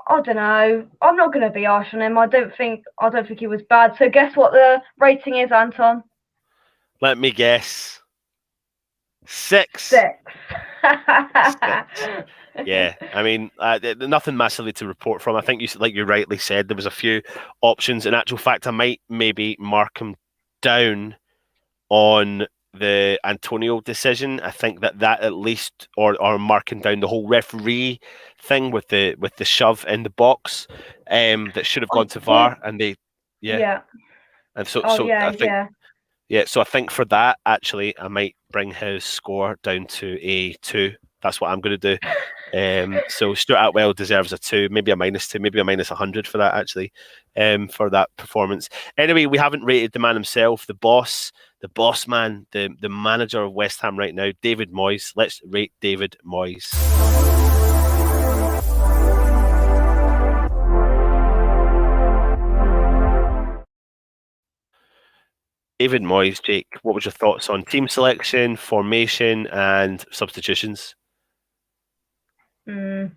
I don't know. I'm not gonna be harsh on him. I don't think he was bad. So guess what the rating is, Anton? Let me guess. 6. Yeah, I mean, nothing massively to report from. I think you rightly said, there was a few options. In actual fact, I might maybe mark him down on the Antonio decision. I think that at least, or marking down the whole referee thing with the shove in the box, that should have gone to VAR, and they, yeah. And so I think. Yeah, so I think for that, actually, I might bring his score down to a 2. That's what I'm going to do. So Stuart Atwell deserves a 2, maybe a -2, maybe a -100 for that, actually, for that performance. Anyway, we haven't rated the man himself, the boss man, the manager of West Ham right now, David Moyes. Let's rate David Moyes. David Moyes, Jake, what was your thoughts on team selection, formation, and substitutions? Well,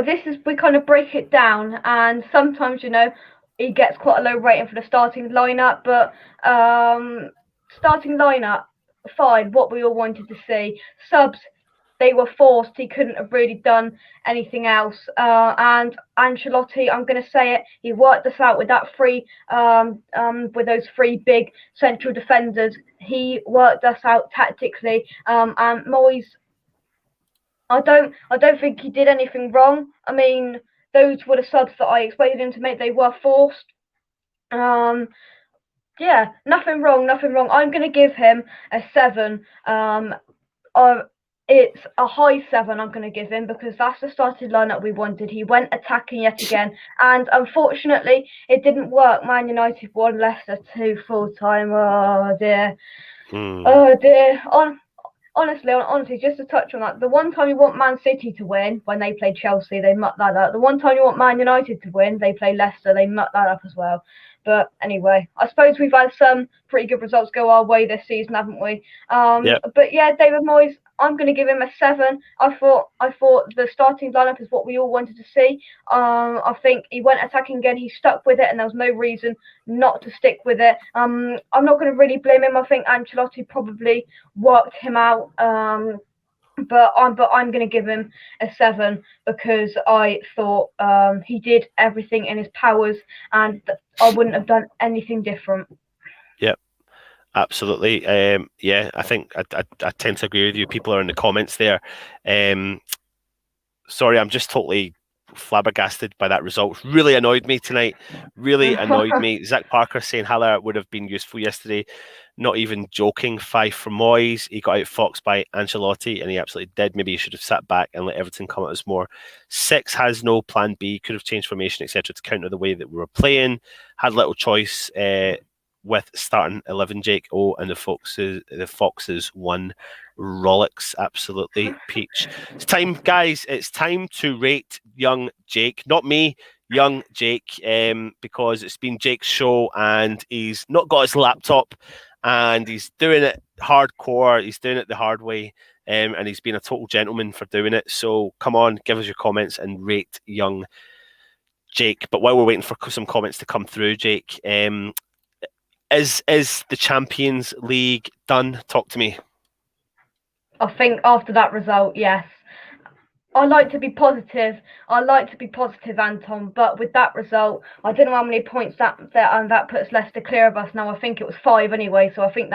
this is, we kind of break it down, and sometimes, he gets quite a low rating for the starting lineup, but starting lineup, fine, what we all wanted to see. Subs, they were forced. He couldn't have really done anything else. And Ancelotti, I'm going to say it, he worked us out with that with those three big central defenders. He worked us out tactically. And Moyes, I don't think he did anything wrong. I mean, those were the subs that I expected him to make. They were forced. Yeah, nothing wrong. I'm going to give him a 7. It's a high 7 I'm going to give him because that's the starting lineup we wanted. He went attacking yet again, and unfortunately, it didn't work. Man United won, Leicester 2 full-time. Oh, dear. Oh, dear. Honestly, just to touch on that, the one time you want Man City to win, when they play Chelsea, they muck that up. The one time you want Man United to win, they play Leicester, they muck that up as well. But anyway, I suppose we've had some pretty good results go our way this season, haven't we? Yep. But yeah, David Moyes, I'm going to give him a 7. I thought the starting lineup is what we all wanted to see. I think he went attacking again. He stuck with it, and there was no reason not to stick with it. I'm not going to really blame him. I think Ancelotti probably worked him out. But I'm going to give him a 7 because I thought he did everything in his powers, and I wouldn't have done anything different. Yep. Absolutely. Yeah, I think I tend to agree with you. People are in the comments there. Sorry, I'm just totally flabbergasted by that result. Really annoyed me tonight. Really annoyed me. Zach Parker saying Haller would have been useful yesterday. Not even joking. 5 from Moyes. He got outfoxed by Ancelotti, and he absolutely did. Maybe he should have sat back and let Everton come at us more. 6 has no plan B. Could have changed formation, etc., to counter the way that we were playing. Had little choice. With starting 11, Jake. Oh, and the Foxes won. Rolex, absolutely peach. It's time, guys. It's time to rate young Jake, not me, young Jake, because it's been Jake's show, and he's not got his laptop, and he's doing it hardcore. He's doing it the hard way, and he's been a total gentleman for doing it. So come on, give us your comments and rate young Jake. But while we're waiting for some comments to come through, Jake, is the Champions League done? Talk to me. I think after that result, yes. I like to be positive, Anton, but with that result, I don't know how many points that puts Leicester clear of us now. I think it was 5 anyway, so I think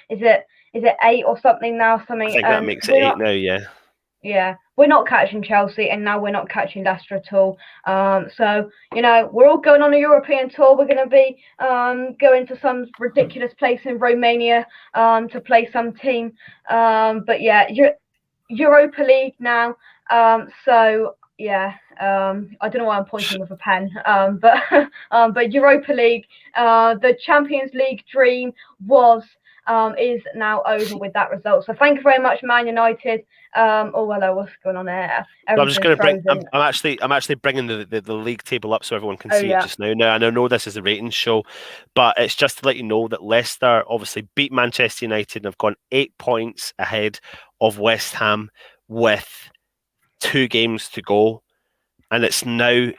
is it 8 or something now? I think that makes it 8 now, yeah. Yeah, we're not catching Chelsea, and now we're not catching Leicester at all. So, we're all going on a European tour. We're going to be going to some ridiculous place in Romania to play some team. But yeah, Europa League now. So yeah, I don't know why I'm pointing with a pen. But Europa League, the Champions League dream is now over with that result. So thank you very much, Man United. Oh hello, what's going on there? I'm just going to bring. I'm actually bringing the league table up so everyone can see it just now. Now, and I know this is a ratings show, but it's just to let you know that Leicester obviously beat Manchester United and have gone 8 points ahead of West Ham with 2 games to go, and it's now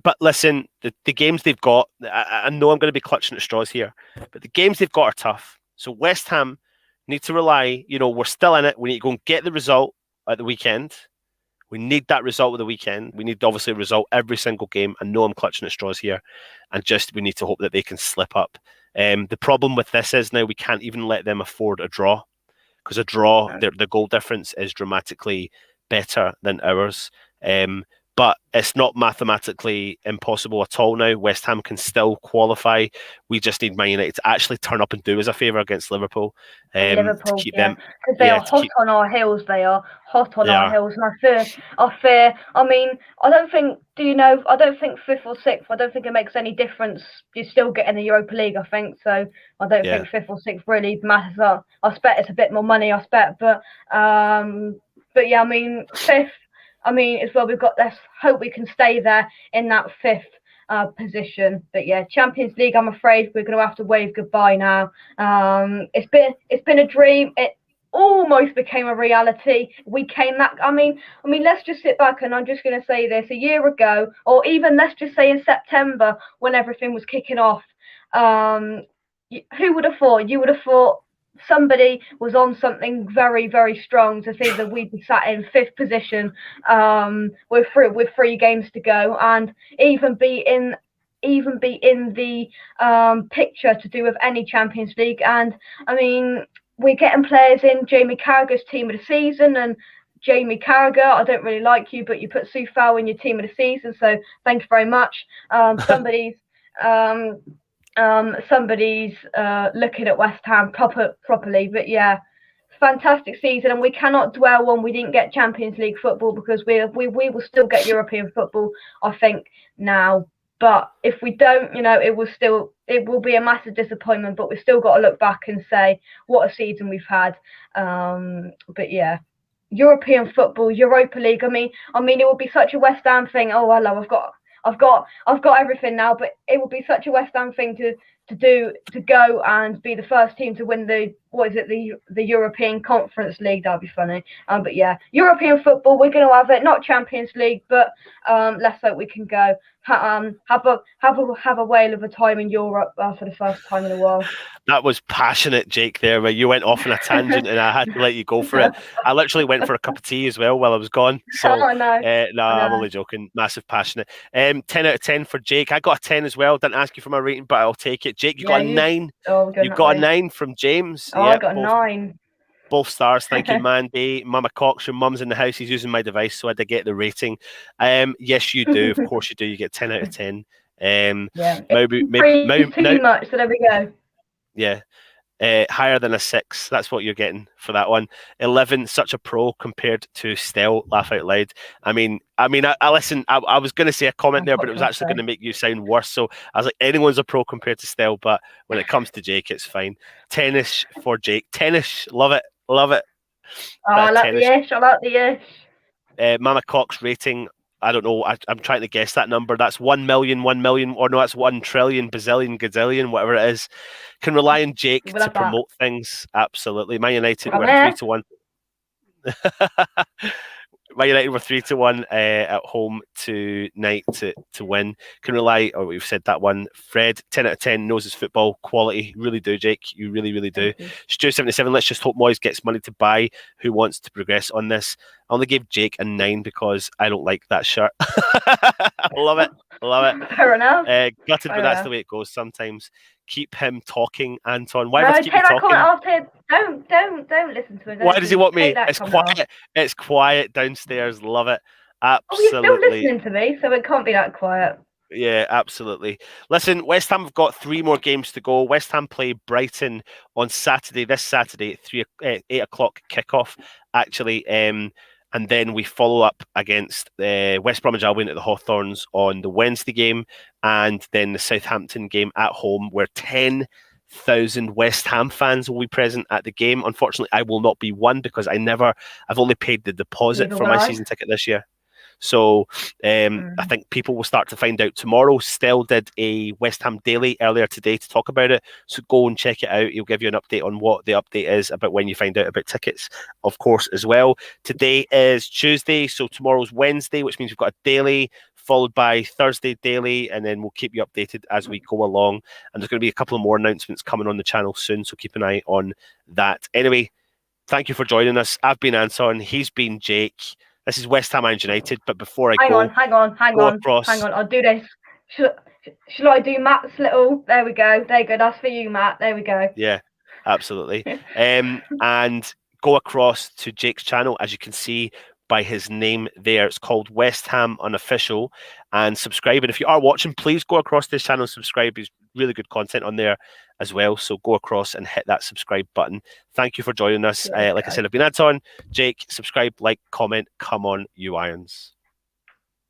But listen, the games they've got, I know I'm going to be clutching at straws here, but the games they've got are tough. So West Ham need to rely, we're still in it. We need to go and get the result at the weekend. We need that result at the weekend. We need, obviously, a result every single game. I know I'm clutching at straws here. And we need to hope that they can slip up. The problem with this is now we can't even let them afford a draw. Because a draw, the goal difference is dramatically better than ours. But it's not mathematically impossible at all now. West Ham can still qualify. We just need Man United to actually turn up and do us a favour against Liverpool. Liverpool, because they are hot on our heels. They are hot on our heels, and I fear. I mean, I don't think 5th or 6th. I don't think it makes any difference. You're still getting the Europa League, I think. So I don't think 5th or 6th really matters. I expect it's a bit more money. But yeah, I mean 5th. As well, let's hope we can stay there in that 5th position. But yeah, Champions League, I'm afraid we're going to have to wave goodbye now. It's been a dream. It almost became a reality. Let's just sit back, and I'm just going to say this: a year ago, or even let's just say in September, when everything was kicking off, who would have thought? You would have thought somebody was on something very, very strong to think that we'd be sat in 5th position with 3 games to go, and even be in the picture to do with any Champions League. And I mean, we're getting players in. Jamie Carragher's team of the season, and Jamie Carragher, I don't really like you, but you put Coufal in your team of the season, so thank you very much. Somebody's looking at West Ham properly, but yeah, fantastic season, and we cannot dwell on we didn't get Champions League football, because we will still get European football, I think, now. But if we don't, it will be a massive disappointment. But we've still got to look back and say what a season we've had. But yeah, European football, Europa League. I mean, it would be such a West Ham thing. Oh, hello, I've got everything now. But it would be such a West Ham thing to go and be the first team to win the European Conference League. That'd be funny. But yeah, European football, we're going to have it. Not Champions League, but let's hope we can go have a whale of a time in Europe for the first time in a while. That was passionate, Jake, there, where you went off on a tangent and I had to let you go for it. I literally went for a cup of tea as well while I was gone. So, I'm only joking. Massive passionate. 10 out of 10 for Jake. I got a 10 as well. Didn't ask you for my rating, but I'll take it. Jake, you got a 9. You got a 9 from James. I got a 9. Both stars. Thank you, Mandy. Mama Cox, your mum's in the house. He's using my device, so I did get the rating. Yes, you do. Of course you do. You get 10 out of 10. Maybe too much, so there we go. Yeah. Higher than a 6. That's what you're getting for that one. 11, such a pro compared to Stell. Laugh out loud. I listen. I was going to say a comment there, but it was actually going to make you sound worse. So I was like, anyone's a pro compared to Stell, but when it comes to Jake, it's fine. 10ish for Jake. 10ish. Love it. Love it. Oh, I like the ish. I like the ish. Mama Cox rating. I don't know. I'm trying to guess that number. That's 1 million, or no, that's 1 trillion, bazillion, gazillion, whatever it is. Can rely on Jake to promote things. Absolutely. Man United were 3-1. Man United were 3-1 at home tonight to win. Can rely. Oh, we've said that one. Fred, 10 out of 10, knows his football quality. You really do, Jake. You really, really do. Stu77, let's just hope Moyes gets money to buy who wants to progress on this. I only gave Jake a 9 because I don't like that shirt. I love it. Love it. Fair enough. Gutted, but that's the way it goes sometimes. Keep him talking, Anton. Why would he keep you talking? Don't listen to him. Why does he want me? It's quiet. Off. It's quiet downstairs. Love it. Absolutely. Oh, you're still listening to me, so it can't be that quiet. Yeah, absolutely. Listen, West Ham have got 3 more games to go. West Ham play Brighton on Saturday, this Saturday, at 8 o'clock kickoff, actually. And then we follow up against West Bromwich Albion at the Hawthorns on the Wednesday game, and then the Southampton game at home, where 10,000 West Ham fans will be present at the game. Unfortunately, I will not be one because I've only paid the deposit for my season ticket this year. So I think people will start to find out tomorrow. Stell did a West Ham Daily earlier today to talk about it. So go and check it out. He'll give you an update on what the update is about when you find out about tickets, of course, as well. Today is Tuesday, so tomorrow's Wednesday, which means we've got a daily followed by Thursday daily, and then we'll keep you updated as we go along. And there's going to be a couple of more announcements coming on the channel soon, so keep an eye on that. Anyway, thank you for joining us. I've been Anton. He's been Jake. This is West Ham and United, but before I go... Hang on. I'll do this. Shall I do Matt's little... There we go. That's for you, Matt. There we go. Yeah, absolutely. And go across to Jake's channel, as you can see by his name there. It's called West Ham Unofficial, and subscribe. And if you are watching, please go across this channel and subscribe. There's really good content on there as well. So go across and hit that subscribe button. Thank you for joining us. Like I said, I've been Anton. Jake, subscribe, like, comment. Come on, you Irons.